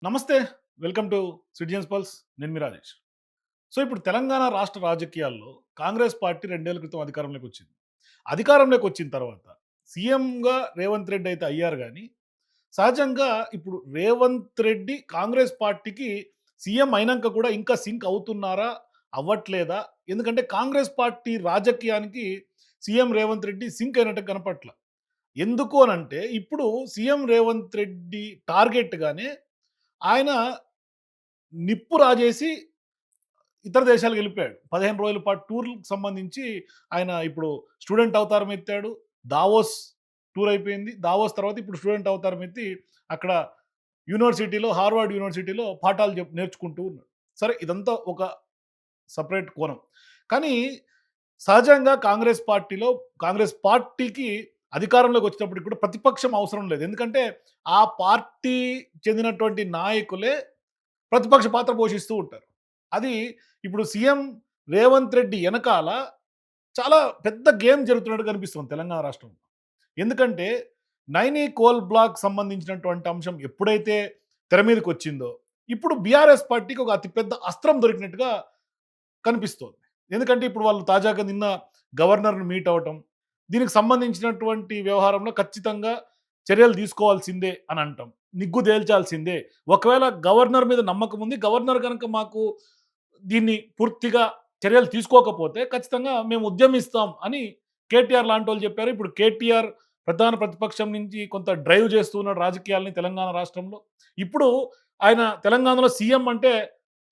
నమస్తే. Welcome to citizens pulse. నేను మీ Rajesh. So, ఇప్పుడు తెలంగాణ రాష్ట్ర రాజకీయాల్లో కాంగ్రెస్ పార్టీ 2 ఏళ్ల క్రితం అధికారంలోకొచ్చింది. అధికారంలోకొచ్చిన తర్వాత సీఎంగా రేవంత్ రెడ్డి అయితే అయ్యారు గానీ, సహజంగా ఇప్పుడు రేవంత్ రెడ్డి కాంగ్రెస్ పార్టీకి సీఎం అయినంక కూడా ఇంకా సింక్ అవుతున్నారా? అవ్వట్లేదా? ఎందుకంటే కాంగ్రెస్ పార్టీ రాజకీయానికి సీఎం రేవంత్ రెడ్డి సింక్ అయినట్టు కనపట్ల. ఎందుకు అనంటే ఇప్పుడు సీఎం రేవంత్ రెడ్డి టార్గెట్‌గానే ఆయన నిప్పు రాజేసి ఇతర దేశాలకు వెళ్ళిపోయాడు. 15 రోజుల పాటు టూర్‌కి సంబంధించి ఆయన ఇప్పుడు స్టూడెంట్ అవతారం ఎత్తాడు. దావోస్ టూర్ అయిపోయింది. దావోస్ తర్వాత ఇప్పుడు స్టూడెంట్ అవతారం ఎత్తి అక్కడ యూనివర్సిటీలో హార్వర్డ్ యూనివర్సిటీలో పాఠాలు నేర్చుకుంటూ ఉన్నాడు. సరే ఇదంతా ఒక సెపరేట్ కోణం. కానీ సహజంగా కాంగ్రెస్ పార్టీకి అధికారంలోకి వచ్చేటప్పటికి కూడా ప్రతిపక్షం అవసరం లేదు. ఎందుకంటే ఆ పార్టీ చెందినటువంటి నాయకులే ప్రతిపక్ష పాత్ర పోషిస్తూ ఉంటారు. అది ఇప్పుడు సీఎం రేవంత్ రెడ్డి ఎనకాల చాలా పెద్ద గేమ్ జరుగుతున్నట్టు కనిపిస్తుంది తెలంగాణ రాష్ట్రంలో. ఎందుకంటే నైని కోల్ బ్లాక్ సంబంధించినటువంటి అంశం ఎప్పుడైతే తెర మీదకొచ్చిందో, ఇప్పుడు బీఆర్ఎస్ పార్టీకి ఒక అతిపెద్ద అస్త్రం దొరికినట్టుగా కనిపిస్తోంది. ఎందుకంటే ఇప్పుడు వాళ్ళు తాజాగా నిన్న గవర్నర్‌ని మీట్ అవ్వటం, దీనికి సంబంధించినటువంటి వ్యవహారంలో ఖచ్చితంగా చర్యలు తీసుకోవాల్సిందే అని అంటాం. నిగ్గు తేల్చాల్సిందే. ఒకవేళ గవర్నర్ మీద నమ్మకం ఉంది. గవర్నర్ గనక మాకు దీన్ని పూర్తిగా చర్యలు తీసుకోకపోతే ఖచ్చితంగా మేము ఉద్యమిస్తాం అని కేటీఆర్ లాంటోళ్ళు చెప్పారు. ఇప్పుడు కేటీఆర్ ప్రధాన ప్రతిపక్షం నుంచి కొంత డ్రైవ్ చేస్తూ ఉన్నాడు రాజకీయాల్ని తెలంగాణ రాష్ట్రంలో. ఇప్పుడు ఆయన తెలంగాణలో సీఎం అంటే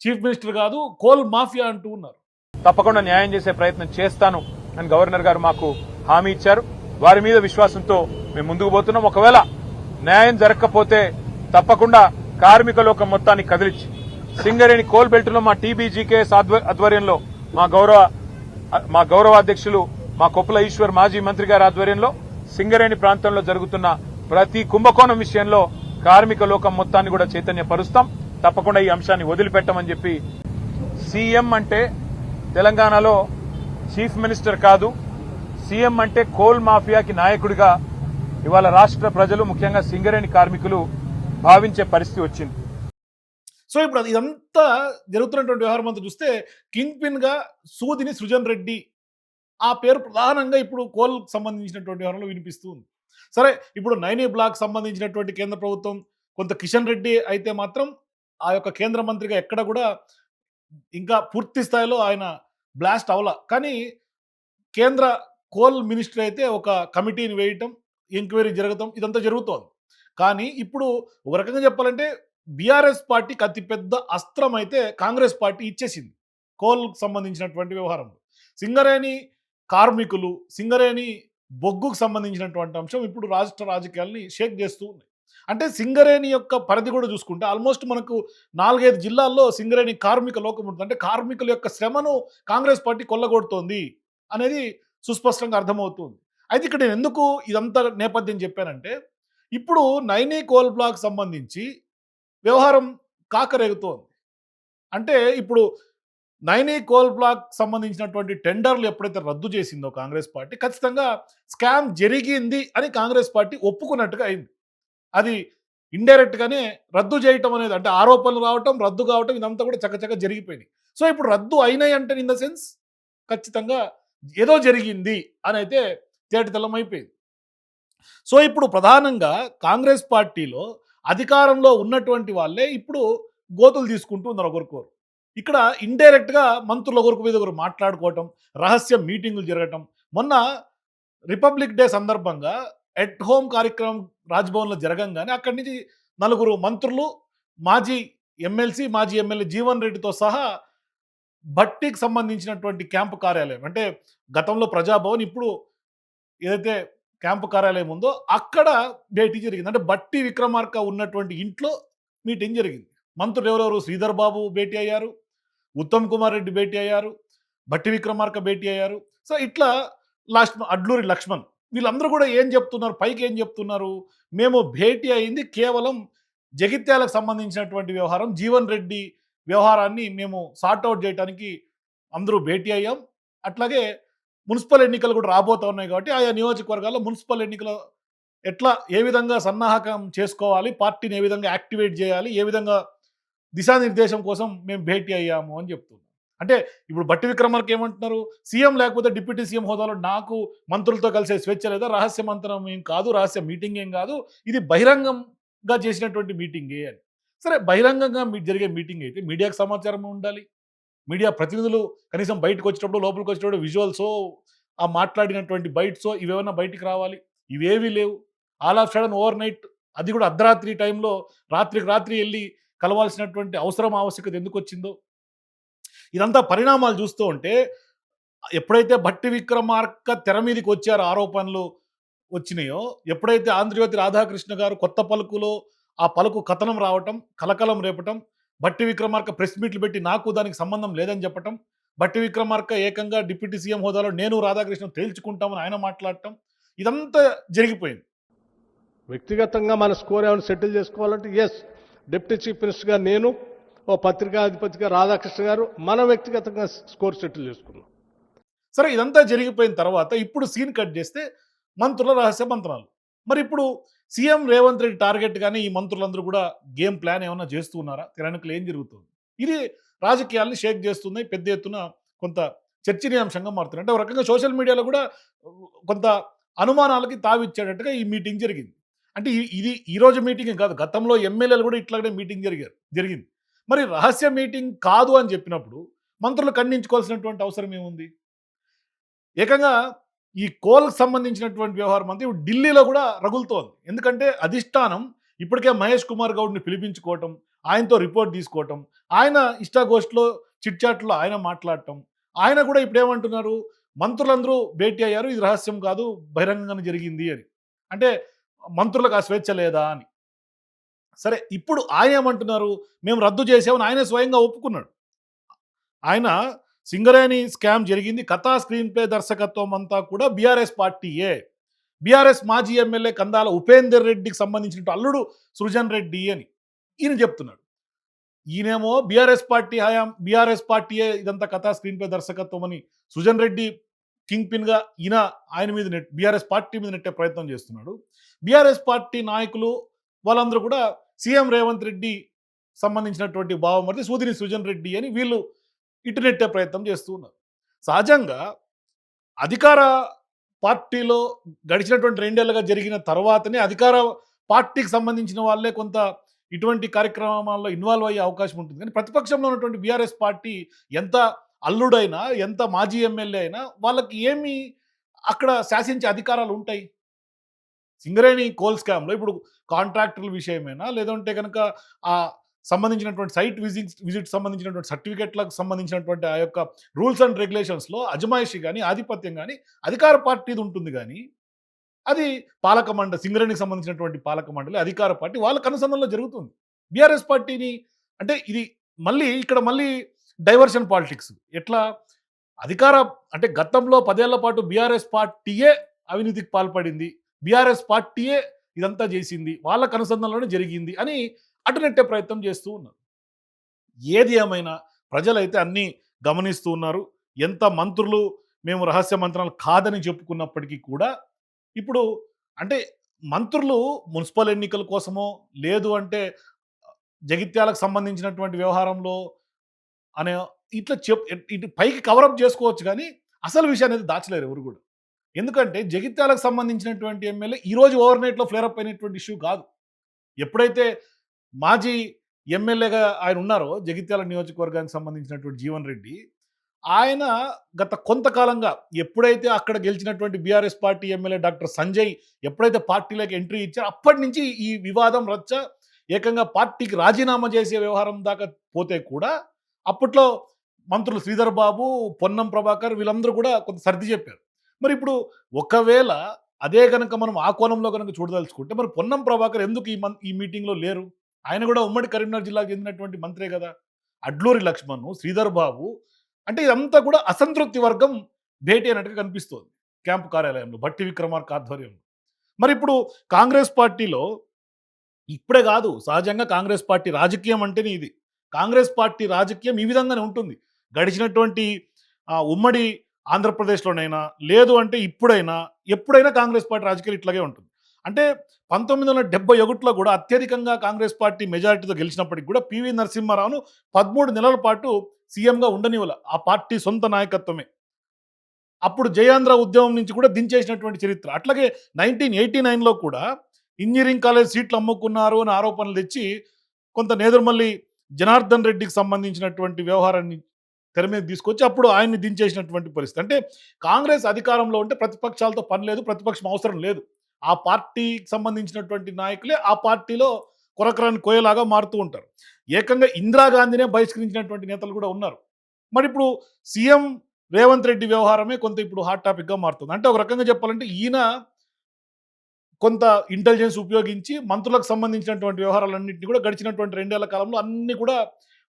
చీఫ్ మినిస్టర్ కాదు, కోల్ మాఫియా అంటూ ఉన్నారు. తప్పకుండా న్యాయం చేసే ప్రయత్నం చేస్తాను అని గవర్నర్ గారు మాకు హామీ ఇచ్చారు. వారి మీద విశ్వాసంతో మేము ముందుకు పోతున్నాం. ఒకవేళ న్యాయం జరగకపోతే తప్పకుండా కార్మిక లోకం మొత్తాన్ని కదిలించి సింగరేణి కోల్ బెల్ట్ లో మా టీబీజీకేఎస్ ఆధ్వర్యంలో మా గౌరవాధ్యక్షులు మా కొప్పుల ఈశ్వర్ మాజీ మంత్రి గారి ఆధ్వర్యంలో సింగరేణి ప్రాంతంలో జరుగుతున్న ప్రతి కుంభకోణం విషయంలో కార్మిక లోకం మొత్తాన్ని కూడా చైతన్యపరుస్తాం. తప్పకుండా ఈ అంశాన్ని వదిలిపెట్టమని చెప్పి సీఎం అంటే తెలంగాణలో చీఫ్ మినిస్టర్ కాదు, సీఎం అంటే కోల్ మాఫియాకి నాయకుడిగా ఇవాళ రాష్ట్ర ప్రజలు ముఖ్యంగా సింగరేణి కార్మికులు భావించే పరిస్థితి వచ్చింది. సో ఇప్పుడు ఇదంతా జరుగుతున్నటువంటి వ్యవహారం అంతా చూస్తే కింగ్ పిన్ గా సూదిని సృజన్ రెడ్డి ఆ పేరు ప్రధానంగా ఇప్పుడు కోల్ సంబంధించినటువంటి వ్యవహారంలో వినిపిస్తూ ఉంది. సరే ఇప్పుడు నైనీ బ్లాక్ సంబంధించినటువంటి కేంద్ర ప్రభుత్వం కొంత కిషన్ రెడ్డి అయితే మాత్రం ఆ యొక్క కేంద్ర మంత్రిగా ఎక్కడ కూడా ఇంకా పూర్తి స్థాయిలో ఆయన బ్లాస్ట్ అవ్వల. కానీ కేంద్ర కోల్ మినిస్టర్ అయితే ఒక కమిటీని వేయటం, ఎంక్వైరీ జరగటం ఇదంతా జరుగుతోంది. కానీ ఇప్పుడు ఒక రకంగా చెప్పాలంటే బీఆర్ఎస్ పార్టీకి అతిపెద్ద అస్త్రం అయితే కాంగ్రెస్ పార్టీ ఇచ్చేసింది. కోల్‌కు సంబంధించినటువంటి వ్యవహారంలో. సింగరేణి కార్మికులు, సింగరేణి బొగ్గుకు సంబంధించినటువంటి అంశం ఇప్పుడు రాష్ట్ర రాజకీయాల్ని షేక్ చేస్తూ ఉన్నాయి. అంటే సింగరేణి యొక్క పరిధి కూడా చూసుకుంటే ఆల్మోస్ట్ మనకు 4, 5 జిల్లాల్లో సింగరేణి కార్మిక లోకం ఉంటుంది. అంటే కార్మికుల యొక్క శ్రమను కాంగ్రెస్ పార్టీ కొల్లగొడుతోంది అనేది సుస్పష్టంగా అర్థమవుతుంది. అయితే ఇక్కడ నేను ఎందుకు ఇదంతా నేపథ్యం చెప్పానంటే, ఇప్పుడు నైనీ కోల్ బ్లాక్ సంబంధించి వ్యవహారం కాకరేగుతోంది. అంటే ఇప్పుడు నైనీ కోల్ బ్లాక్ సంబంధించినటువంటి టెండర్లు ఎప్పుడైతే రద్దు చేసిందో కాంగ్రెస్ పార్టీ, ఖచ్చితంగా స్కామ్ జరిగింది అని కాంగ్రెస్ పార్టీ ఒప్పుకున్నట్టుగా అయింది. అది ఇండైరెక్ట్ గానే రద్దు చేయటం అనేది అంటే ఆరోపణలు రావటం, రద్దు కావటం ఇదంతా కూడా చకచక జరిగిపోయినాయి. సో ఇప్పుడు రద్దు అయినాయి అంటే ఇన్ ద సెన్స్ ఖచ్చితంగా ఏదో జరిగింది అనైతే తేటతెల్లమైపోయింది. సో ఇప్పుడు ప్రధానంగా కాంగ్రెస్ పార్టీలో అధికారంలో ఉన్నటువంటి వాళ్ళే ఇప్పుడు గోతులు తీసుకుంటూ ఉన్నారు ఒకరికొకరు. ఇక్కడ ఇండైరెక్ట్‌గా మంత్రులు ఒకరికి మీద ఒకరు మాట్లాడుకోవటం, రహస్య మీటింగులు జరగటం. మొన్న రిపబ్లిక్ డే సందర్భంగా ఎట్ హోమ్ కార్యక్రమం రాజ్‌భవన్‌లో జరగంగానే అక్కడి నుంచి నలుగురు మంత్రులు, మాజీ ఎమ్మెల్సీ, మాజీ ఎమ్మెల్యే జీవన్ రెడ్డితో సహా భట్టీకి సంబంధించినటువంటి క్యాంపు కార్యాలయం అంటే గతంలో ప్రజాభవన్ ఇప్పుడు ఏదైతే క్యాంపు కార్యాలయం ఉందో అక్కడ భేటీ జరిగింది. అంటే బట్టి విక్రమార్క ఉన్నటువంటి ఇంట్లో మీటింగ్ జరిగింది. మంత్రులు ఎవరెవరు శ్రీధర్ బాబు భేటీ అయ్యారు, ఉత్తమ్ కుమార్ రెడ్డి భేటీ అయ్యారు, భట్టి విక్రమార్క భేటీ అయ్యారు. సో ఇట్లా లాస్ట్ అడ్లూరి లక్ష్మణ్ వీళ్ళందరూ కూడా ఏం చెప్తున్నారు, పైకి ఏం చెప్తున్నారు, మేము భేటీ అయింది కేవలం జగిత్యాలకు సంబంధించినటువంటి వ్యవహారం, జీవన్ రెడ్డి వ్యవహారాన్ని మేము సార్ట్ ఔట్ చేయడానికి అందరూ భేటీ అయ్యాం. అట్లాగే మున్సిపల్ ఎన్నికలు కూడా రాబోతా ఉన్నాయి కాబట్టి ఆయా నియోజకవర్గాల్లో మున్సిపల్ ఎన్నికల ఎట్లా ఏ విధంగా సన్నాహకం చేసుకోవాలి, పార్టీని ఏ విధంగా యాక్టివేట్ చేయాలి, ఏ విధంగా దిశానిర్దేశం కోసం మేము భేటీ అయ్యాము అని చెప్తున్నారు. అంటే ఇప్పుడు బట్టి విక్రమార్క ఏమంటున్నారు, సీఎం లేకపోతే డిప్యూటీ సీఎం హోదాలో నాకు మంత్రులతో కలిసే స్వేచ్ఛ లేదా, రహస్య మంత్రం ఏం కాదు, రహస్య మీటింగ్ ఏం కాదు, ఇది బహిరంగంగా చేసినటువంటి మీటింగే అని. సరే బహిరంగంగా జరిగే మీటింగ్ అయితే మీడియాకు సమాచారం ఉండాలి. మీడియా ప్రతినిధులు కనీసం బయటకు వచ్చేటప్పుడు, లోపలికి వచ్చేటప్పుడు విజువల్సో, ఆ మాట్లాడినటువంటి బైట్సో ఇవేమన్నా బయటికి రావాలి. ఇవేవీ లేవు. All of sudden over night, అది కూడా అర్ధరాత్రి టైంలో రాత్రికి రాత్రి ఎళ్లి కలవాల్సినటువంటి అవసరం, ఆవశ్యకత ఎందుకొచ్చిందో, ఇదంతా పరిణామాలు చూస్తూ ఉంటే ఎప్పుడైతే భట్టి విక్రమార్క తెర మీదకి వచ్చారో, ఆరోపణలు వచ్చినాయో, ఎప్పుడైతే ఆంధ్రజ్యోతి రాధాకృష్ణ గారు కొత్త పలుకులో ఆ పలుకు కథనం రావటం, కలకలం రేపటం, భట్టి విక్రమార్క ప్రెస్ మీట్లు పెట్టి నాకు దానికి సంబంధం లేదని చెప్పటం, భట్టి విక్రమార్క ఏకంగా డిప్యూటీ సీఎం హోదాలో నేను రాధాకృష్ణ తేల్చుకుంటామని ఆయన మాట్లాడటం, ఇదంతా జరిగిపోయింది. వ్యక్తిగతంగా మన స్కోర్ ఏమైనా సెటిల్ చేసుకోవాలంటే ఎస్, డిప్యూటీ చీఫ్ మినిస్టర్గా నేను, ఓ పత్రికాధిపతిగా రాధాకృష్ణ గారు మనం వ్యక్తిగతంగా స్కోర్ సెటిల్ చేసుకున్నాం. సరే ఇదంతా జరిగిపోయిన తర్వాత ఇప్పుడు సీన్ కట్ చేస్తే మంత్రుల రహస్య మంత్రాలు. మరి ఇప్పుడు సీఎం రేవంత్ రెడ్డి టార్గెట్ గానీ ఈ మంత్రులందరూ కూడా గేమ్ ప్లాన్ ఏమన్నా చేస్తూ ఉన్నారా? తెరనుకలు ఏం జరుగుతుంది? ఇది రాజకీయాల్ని షేక్ చేస్తుంది. పెద్ద ఎత్తున కొంత చర్చనీయాంశంగా మారుతుంది. అంటే ఒక రకంగా సోషల్ మీడియాలో కూడా కొంత అనుమానాలకి తావిచ్చేటట్టుగా ఈ మీటింగ్ జరిగింది. అంటే ఇది ఈరోజు మీటింగ్ కాదు. గతంలో ఎమ్మెల్యేలు కూడా ఇట్లాగనే మీటింగ్ జరిగింది. మరి రహస్య మీటింగ్ కాదు అని చెప్పినప్పుడు మంత్రులు ఖండించుకోవాల్సినటువంటి అవసరం ఏముంది? ఏకంగా ఈ కోల్‌కి సంబంధించినటువంటి వ్యవహారం అంతా ఇప్పుడు ఢిల్లీలో కూడా రగులుతోంది. ఎందుకంటే అధిష్టానం ఇప్పటికే మహేష్ కుమార్ గౌడ్‌ని పిలిపించుకోవటం, ఆయనతో రిపోర్ట్ తీసుకోవటం, ఆయన ఇష్టాగోష్ఠిలో చిట్‌చాట్‌లో ఆయన మాట్లాడటం. ఆయన కూడా ఇప్పుడేమంటున్నారు, మంత్రులందరూ భేటీ అయ్యారు. ఇది రహస్యం కాదు, బహిరంగంగానే జరిగింది అని. అంటే మంత్రులకు ఆ స్వేచ్ఛ లేదా అని. సరే ఇప్పుడు ఆయన ఏమంటున్నారు, మేము రద్దు చేసామని ఆయనే స్వయంగా ఒప్పుకున్నాడు. ఆయన సింగరేణి స్కామ్ జరిగింది. కథా స్క్రీన్ ప్లే దర్శకత్వం అంతా కూడా బీఆర్ఎస్ పార్టీయే. బీఆర్ఎస్ మాజీ ఎమ్మెల్యే కందాల ఉపేందర్ రెడ్డికి సంబంధించిన అల్లుడు సృజన్ రెడ్డి అని ఈయన చెప్తున్నాడు. ఈయనేమో బీఆర్ఎస్ పార్టీయే ఇదంతా కథా స్క్రీన్ ప్లే దర్శకత్వం అని సృజన్ రెడ్డి కింగ్ పిన్ గా ఆయన మీద బీఆర్ఎస్ పార్టీ మీద నెట్టే ప్రయత్నం చేస్తున్నాడు. బీఆర్ఎస్ పార్టీ నాయకులు వాళ్ళందరూ కూడా సీఎం రేవంత్ రెడ్డి సంబంధించినటువంటి బావమరిది సూదిని సృజన్ రెడ్డి అని వీళ్ళు ఇటు నెట్టే ప్రయత్నం చేస్తూ ఉన్నారు. సహజంగా అధికార పార్టీలో గడిచినటువంటి 2 ఏళ్లుగా జరిగిన తర్వాతనే అధికార పార్టీకి సంబంధించిన వాళ్ళే కొంత ఇటువంటి కార్యక్రమాల్లో ఇన్వాల్వ్ అయ్యే అవకాశం ఉంటుంది. కానీ ప్రతిపక్షంలో ఉన్నటువంటి బీఆర్ఎస్ పార్టీ ఎంత అల్లుడైనా, ఎంత మాజీ ఎమ్మెల్యే అయినా వాళ్ళకి ఏమి అక్కడ శాసించే అధికారాలు ఉంటాయి? సింగరేణి కోల్ స్కామ్‌లో ఇప్పుడు కాంట్రాక్టర్ల విషయమైనా, లేదంటే గనక ఆ సంబంధించినటువంటి సైట్ విజిట్ సంబంధించినటువంటి సర్టిఫికెట్‌లకు సంబంధించినటువంటి ఆ యొక్క రూల్స్ అండ్ రెగ్యులేషన్స్‌లో అజమాయిషీ గాని, ఆధిపత్యం గాని అధికార పార్టీది ఉంటుంది గానీ, అది సింగరేణికి సంబంధించినటువంటి పాలక మండలి, అధికార పార్టీ వాళ్ళకి అనుసంధానంలో జరుగుతుంది. బీఆర్ఎస్ పార్టీని అంటే ఇది మళ్ళీ డైవర్షన్ పాలిటిక్స్. ఎట్లా అధికార అంటే గతంలో 10 ఏళ్ల పాటు బీఆర్ఎస్ పార్టీయే అవినీతికి పాల్పడింది. బీఆర్ఎస్ పార్టీయే ఇదంతా చేసింది. వాళ్ళకి అనుసంధానంలోనే జరిగింది అని అటునెట్టే ప్రయత్నం చేస్తూ ఉన్నారు. ఏది ఏమైనా ప్రజలైతే అన్నీ గమనిస్తూ ఉన్నారు. ఎంత మంత్రులు మేము రహస్య మంత్రాలు కాదని చెప్పుకున్నప్పటికీ కూడా ఇప్పుడు అంటే మంత్రులు మున్సిపల్ ఎన్నికల కోసమో, లేదు అంటే జగిత్యాలకు సంబంధించినటువంటి వ్యవహారంలో అనే ఇట్లా ఇటు పైకి కవరప్ చేసుకోవచ్చు కానీ అసలు విషయాన్ని దాచలేరు ఎవరు కూడా. ఎందుకంటే జగిత్యాలకు సంబంధించినటువంటి ఎమ్మెల్యే ఈరోజు ఓవర్ నైట్‌లో ఫ్లేర్ అప్ అయినటువంటి ఇష్యూ కాదు. ఎప్పుడైతే మాజీ ఎమ్మెల్యేగా ఆయన ఉన్నారో జగిత్యాల నియోజకవర్గానికి సంబంధించినటువంటి జీవన్ రెడ్డి, ఆయన గత కొంతకాలంగా ఎప్పుడైతే అక్కడ గెలిచినటువంటి BRS party MLA doctor Sanjay ఎప్పుడైతే పార్టీలోకి ఎంట్రీ ఇచ్చారో అప్పటి నుంచి ఈ వివాదం రచ్చ ఏకంగా పార్టీకి రాజీనామా చేసే వ్యవహారం దాకా పోతే కూడా అప్పట్లో మంత్రులు శ్రీధర్ బాబు, పొన్నం ప్రభాకర్ వీళ్ళందరూ కూడా కొంత సర్ది చెప్పారు. మరి ఇప్పుడు ఒకవేళ అదే గనక మనం ఆ కోణంలో గనక చూడదలుచుకుంటే మరి పొన్నం ప్రభాకర్ ఎందుకు ఈ మీటింగ్‌లో లేరు? ఆయన కూడా ఉమ్మడి కరీంనగర్ జిల్లాకు చెందినటువంటి మంత్రే కదా! అడ్లూరి లక్ష్మణ్, శ్రీధర్ బాబు అంటే ఇదంతా కూడా అసంతృప్తి వర్గం భేటీ అయినట్టుగా కనిపిస్తోంది. క్యాంపు కార్యాలయంలో భట్టి విక్రమార్క ఆధ్వర్యంలో. మరి ఇప్పుడు కాంగ్రెస్ పార్టీలో ఇప్పుడే కాదు సహజంగా కాంగ్రెస్ పార్టీ రాజకీయం అంటేనే ఇది. కాంగ్రెస్ పార్టీ రాజకీయం ఈ విధంగానే ఉంటుంది. గడిచినటువంటి ఉమ్మడి ఆంధ్రప్రదేశ్‌లోనైనా లేదు అంటే ఎప్పుడైనా కాంగ్రెస్ పార్టీ రాజకీయాలు ఇట్లాగే ఉంటుంది. అంటే 1971లో కూడా అత్యధికంగా కాంగ్రెస్ పార్టీ మెజారిటీతో గెలిచినప్పటికి కూడా పివి నరసింహారావును 13 నెలల పాటు సీఎంగా ఉండనివ్వల. ఆ పార్టీ సొంత నాయకత్వమే. అప్పుడు జయాంధ్ర ఉద్యమం నుంచి కూడా దించేసినటువంటి చరిత్ర. అట్లాగే 1989లో కూడా ఇంజినీరింగ్ కాలేజ్ సీట్లు అమ్ముకున్నారు అని ఆరోపణలు తెచ్చి కొంత నేదురుమల్లి జనార్దన్ రెడ్డికి సంబంధించినటువంటి వ్యవహారాన్ని తెర మీద తీసుకొచ్చి అప్పుడు ఆయన్ని దించేసినటువంటి పరిస్థితి. అంటే కాంగ్రెస్ అధికారంలో ఉంటే ప్రతిపక్షాలతో పని లేదు, ప్రతిపక్షం అవసరం లేదు. ఆ పార్టీకి సంబంధించినటువంటి నాయకులే ఆ పార్టీలో కొరకరాని కోయలాగా మారుతూ ఉంటారు. ఏకంగా ఇందిరాగాంధీనే బహిష్కరించినటువంటి నేతలు కూడా ఉన్నారు. మరి ఇప్పుడు సీఎం రేవంత్ రెడ్డి వ్యవహారమే కొంత ఇప్పుడు హాట్ టాపిక్‌గా మారుతుంది. అంటే ఒక రకంగా చెప్పాలంటే ఈయన కొంత ఇంటెలిజెన్స్ ఉపయోగించి మంత్రులకు సంబంధించినటువంటి వ్యవహారాలన్నింటినీ కూడా గడిచినటువంటి 2 ఏళ్ల కాలంలో అన్నీ కూడా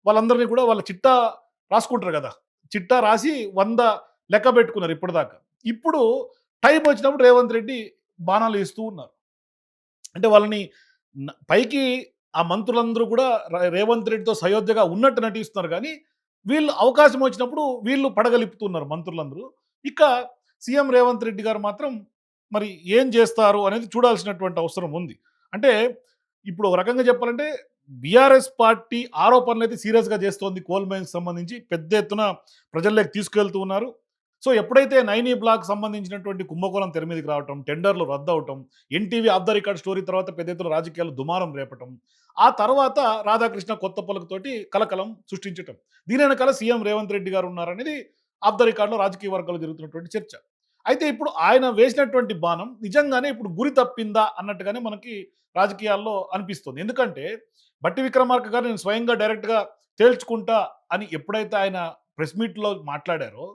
వాళ్ళందరినీ కూడా వాళ్ళ చిట్టా రాసుకుంటారు గదా! చిట్టా రాసి 100 లెక్క పెట్టుకున్నారు ఇప్పటిదాకా. ఇప్పుడు టైం వచ్చినప్పుడు రేవంత్ రెడ్డి బాణాలు ఏస్తూ ఉన్నారు. అంటే వాళ్ళని పైకి ఆ మంత్రులందరూ కూడా రేవంత్ రెడ్డితో సయోధ్యగా ఉన్నట్టు నటిస్తున్నారు గానీ, వీళ్ళు అవకాశం వచ్చినప్పుడు వీళ్ళు పడగలిపుతున్నారు మంత్రులందరూ. ఇక సీఎం రేవంత్ రెడ్డి గారు మాత్రం మరి ఏం చేస్తారు అనేది చూడాల్సినటువంటి అవసరం ఉంది. అంటే ఇప్పుడు ఒక రకంగా చెప్పాలంటే బీఆర్ఎస్ పార్టీ ఆరోపణలైతే సీరియస్‌గా చేస్తోంది. కోల్ మైన్స్‌కి సంబంధించి పెద్ద ఎత్తున ప్రజల్లోకి తీసుకెళ్తూ ఉన్నారు. సో ఎప్పుడైతే నైనీ బ్లాక్ సంబంధించినటువంటి కుంభకోణం తెర మీదకి రావటం, టెండర్‌లు రద్దవటం, NTV off the record story తర్వాత పెద్ద ఎత్తున రాజకీయాలు దుమారం రేపటం, ఆ తర్వాత రాధాకృష్ణ కొత్త పలుకుతోటి కలకలం సృష్టించటం. దీని వెనకాల సీఎం రేవంత్ రెడ్డి గారు ఉన్నారనేది ఆఫ్ ద రికార్డ్‌లో రాజకీయ వర్గాల్లో జరుగుతున్నటువంటి చర్చ. అయితే ఇప్పుడు ఆయన వేసినటువంటి బాణం నిజంగానే ఇప్పుడు గురి తప్పిందా అన్నట్టుగానే మనకి రాజకీయాల్లో అనిపిస్తుంది. ఎందుకంటే బట్టి విక్రమార్క గారు నేను స్వయంగా డైరెక్ట్‌గా తేల్చుకుంటా అని ఎప్పుడైతే ఆయన ప్రెస్ మీట్‌లో మాట్లాడారో,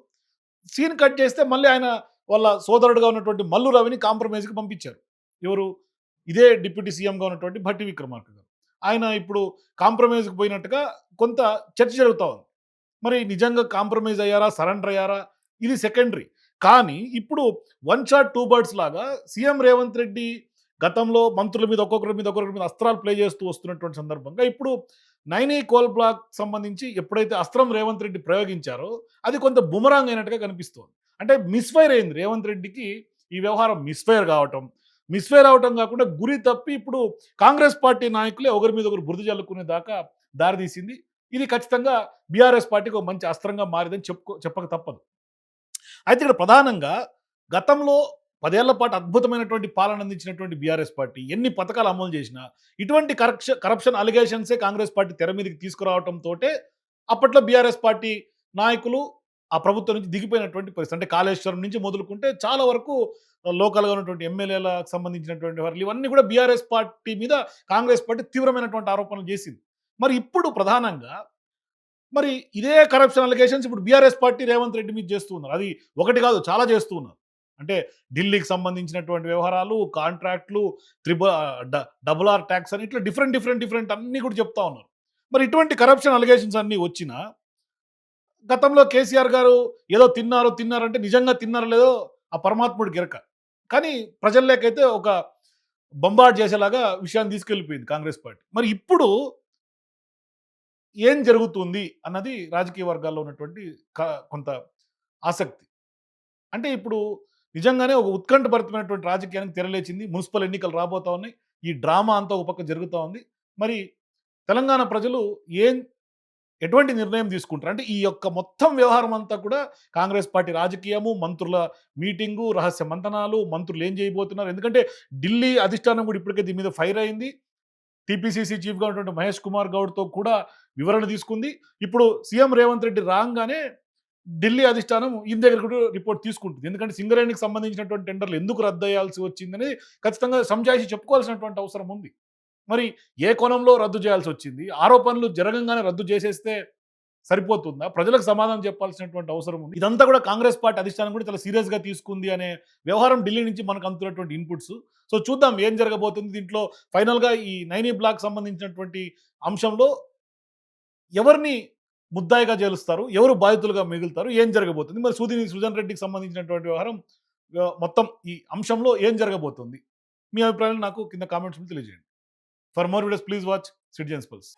సీన్ కట్ చేస్తే మళ్ళీ ఆయన వాళ్ళ సోదరుడుగా ఉన్నటువంటి మల్లు రవిని కాంప్రమైజ్‌కి పంపించారు. ఎవరు? ఇదే డిప్యూటీ సీఎంగా ఉన్నటువంటి భట్టి విక్రమార్క గారు. ఆయన ఇప్పుడు కాంప్రమైజ్‌కి పోయినట్టుగా కొంత చర్చ జరుగుతా ఉంది. మరి నిజంగా కాంప్రమైజ్ అయ్యారా? సరెండర్ అయ్యారా? ఇది సెకండరీ. కానీ ఇప్పుడు వన్ షాట్ టూ బర్డ్స్ లాగా సీఎం రేవంత్ రెడ్డి గతంలో మంత్రుల మీద ఒక్కొక్కరి మీద అస్త్రాలు ప్లే చేస్తూ వస్తున్నటువంటి సందర్భంగా ఇప్పుడు నైనీ కోల్ బ్లాక్ సంబంధించి ఎప్పుడైతే అస్త్రం రేవంత్ రెడ్డి ప్రయోగించారో అది కొంత బుమరాంగ్ అయినట్టుగా కనిపిస్తోంది. అంటే మిస్‌ఫైర్ అయింది రేవంత్ రెడ్డికి ఈ వ్యవహారం మిస్‌ఫైర్ అవటం కాకుండా గురి తప్పి ఇప్పుడు కాంగ్రెస్ పార్టీ నాయకులే ఒకరి మీద ఒకరు బురద జల్లుకునే దాకా దారితీసింది. ఇది ఖచ్చితంగా బీఆర్ఎస్ పార్టీకి ఒక మంచి అస్త్రంగా మారిందని చెప్పక తప్పదు. అయితే ఇక్కడ ప్రధానంగా గతంలో 10 ఏళ్ల పాటు అద్భుతమైనటువంటి పాలన అందించినటువంటి బీఆర్ఎస్ పార్టీ ఎన్ని పథకాలు అమలు చేసినా ఇటువంటి కరప్షన్ అలిగేషన్సే కాంగ్రెస్ పార్టీ తెర మీదకి తీసుకురావడంతోటే అప్పట్లో బీఆర్ఎస్ పార్టీ నాయకులు ఆ ప్రభుత్వం నుంచి దిగిపోయినటువంటి పరిస్థితి. అంటే కాళేశ్వరం నుంచి మొదలుకుంటే చాలా వరకు లోకల్‌గా ఉన్నటువంటి ఎమ్మెల్యేలకు సంబంధించినటువంటి వారు ఇవన్నీ కూడా బీఆర్ఎస్ పార్టీ మీద కాంగ్రెస్ పార్టీ తీవ్రమైనటువంటి ఆరోపణలు చేసింది. మరి ఇప్పుడు ప్రధానంగా మరి ఇదే కరప్షన్ అలిగేషన్స్ ఇప్పుడు బీఆర్ఎస్ పార్టీ రేవంత్ రెడ్డి మీద చేస్తూ ఉన్నారు. అది ఒకటి కాదు చాలా చేస్తూ ఉన్నారు. అంటే ఢిల్లీకి సంబంధించినటువంటి వ్యవహారాలు, కాంట్రాక్ట్‌లు, డబుల్ ఆర్ టాక్స్ అని ఇట్లా డిఫరెంట్ అన్నీ కూడా చెప్తా ఉన్నారు. మరి ఇటువంటి కరప్షన్ అలిగేషన్స్ అన్నీ వచ్చినా గతంలో కేసీఆర్ గారు ఏదో తిన్నారంటే నిజంగా తిన్నారో లేదో ఆ పరమాత్ముడికి ఎరక. కానీ ప్రజల్లోకైతే ఒక బొంబార్డ్ చేసేలాగా విషయాన్ని తీసుకెళ్ళిపోయింది కాంగ్రెస్ పార్టీ. మరి ఇప్పుడు ఏం జరుగుతుంది అన్నది రాజకీయ వర్గాల్లో ఉన్నటువంటి కొంత ఆసక్తి. అంటే ఇప్పుడు నిజంగానే ఒక ఉత్కంఠభరితమైనటువంటి రాజకీయానికి తెరలేచింది. మున్సిపల్ ఎన్నికలు రాబోతా ఉన్నాయి. ఈ డ్రామా అంతా ఒక పక్క జరుగుతా ఉంది. మరి తెలంగాణ ప్రజలు ఎటువంటి నిర్ణయం తీసుకుంటారు? అంటే ఈ యొక్క మొత్తం వ్యవహారం అంతా కూడా కాంగ్రెస్ పార్టీ రాజకీయము, మంత్రుల మీటింగు, రహస్య మంతనాలు, మంత్రులు ఏం చేయబోతున్నారు? ఎందుకంటే ఢిల్లీ అధిష్టానం కూడా ఇప్పటికే దీని మీద ఫైర్ అయింది. టీపీసీసీ చీఫ్‌గా ఉన్నటువంటి మహేష్ కుమార్ గౌడ్‌తో కూడా వివరణ తీసుకుంది. ఇప్పుడు సీఎం రేవంత్ రెడ్డి రాంగానే ఢిల్లీ అధిష్టానం ఈయన దగ్గర కూడా రిపోర్ట్ తీసుకుంటుంది. ఎందుకంటే సింగరేణికి సంబంధించినటువంటి టెండర్‌లు ఎందుకు రద్దయ్యాల్సి వచ్చిందనేది ఖచ్చితంగా సంజాయిషి చెప్పుకోవాల్సినటువంటి అవసరం ఉంది. మరి ఏ కోణంలో రద్దు చేయాల్సొచ్చింది? ఆరోపణలు జరగంగానే రద్దు చేసేస్తే సరిపోతుందా? ప్రజలకు సమాధానం చెప్పాల్సినటువంటి అవసరం ఉంది. ఇదంతా కూడా కాంగ్రెస్ పార్టీ అధిష్టానం కూడా చాలా సీరియస్‌గా తీసుకుంది అనే వ్యవహారం ఢిల్లీ నుంచి మనకు అందుతున్నటువంటి ఇన్‌పుట్స్. సో చూద్దాం ఏం జరగబోతుంది. దీంట్లో ఫైనల్‌గా ఈ నైనీ బ్లాక్ సంబంధించినటువంటి అంశంలో ఎవరిని ముద్దాయిగా జేలుస్తారు? ఎవరు బాధితులుగా మిగులుతారు? ఏం జరగబోతుంది? మరి సుజన్ రెడ్డికి సంబంధించినటువంటి వ్యవహారం మొత్తం ఈ అంశంలో ఏం జరగబోతుంది? మీ అభిప్రాయాలు నాకు కింద కామెంట్స్‌లో తెలియజేయండి. For more videos please watch citizens pulse.